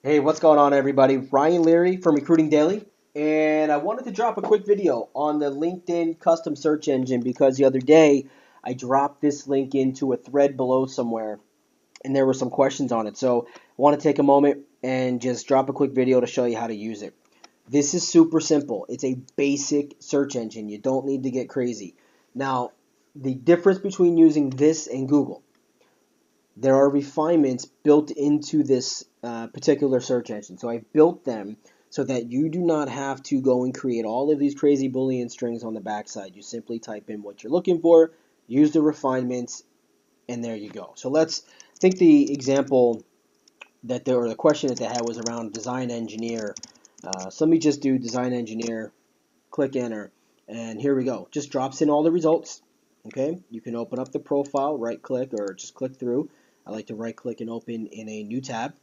Hey, what's going on, everybody? Ryan Leary from Recruiting Daily, and I wanted to drop a quick video on the LinkedIn custom search engine because the other day I dropped this link into a thread below somewhere, and there were some questions on it. So I want to take a moment and just drop a quick video to show you how to use it. This is super simple. It's a basic search engine. You don't need to get crazy. Now, the difference between using this and Google, there are refinements built into this particular search engine. So I've built them so that you do not have to go and create all of these crazy Boolean strings on the backside. You simply type in what you're looking for, use the refinements, and there you go. So let's think the example that there, or the question that they had was around design engineer. So let me just do design engineer, click enter, and here we go. Just drops in all the results. Okay, you can open up the profile, right click, or just click through. I like to right click and open in a new tab.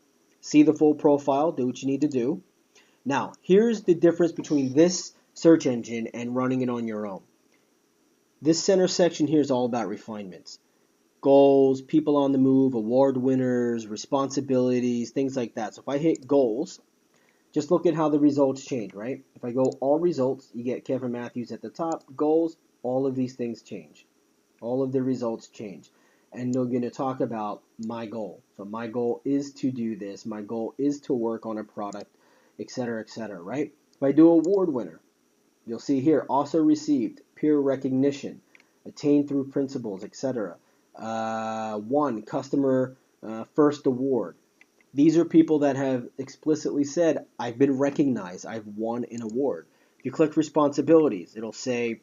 See the full profile, do what you need to do. Now, here's the difference between this search engine and running it on your own. This center section here is all about refinements. Goals, people on the move, award winners, responsibilities, things like that. So if I hit goals, just look at how the results change, right? If I go all results, you get Kevin Matthews at the top. Goals, all of these things change. All of the results change. And they're going to talk about my goal. So my goal is to do this. My goal is to work on a product, etc., right? If I do award winner, you'll see here, also received, peer recognition, attained through principles, etc. Won, customer first award. These are people that have explicitly said, I've been recognized, I've won an award. If you click responsibilities, it'll say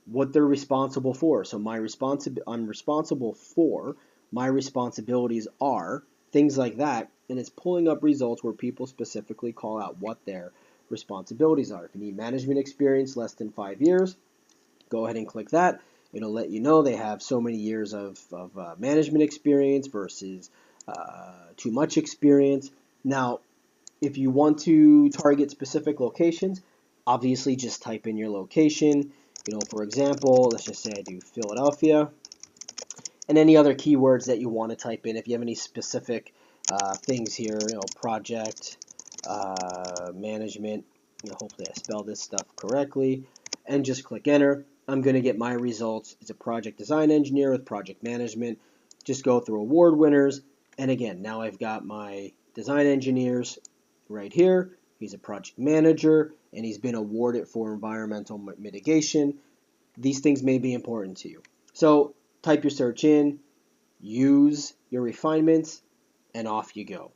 what they're responsible for. So I'm responsible for, my responsibilities are, things like that. And it's pulling up results where people specifically call out what their responsibilities are. If you need management experience less than 5 years, go ahead and click that. It'll let you know they have so many years of management experience versus too much experience. Now, if you want to target specific locations, obviously just type in your location. For example, let's just say I do Philadelphia, and any other keywords that you want to type in. If you have any specific things here, project, management, hopefully I spell this stuff correctly, and just click enter. I'm going to get my results. It's a project design engineer with project management. Just go through award winners, and again, now I've got my design engineers right here. He's a project manager, and he's been awarded for environmental mitigation. These things may be important to you. So type your search in, use your refinements, and off you go.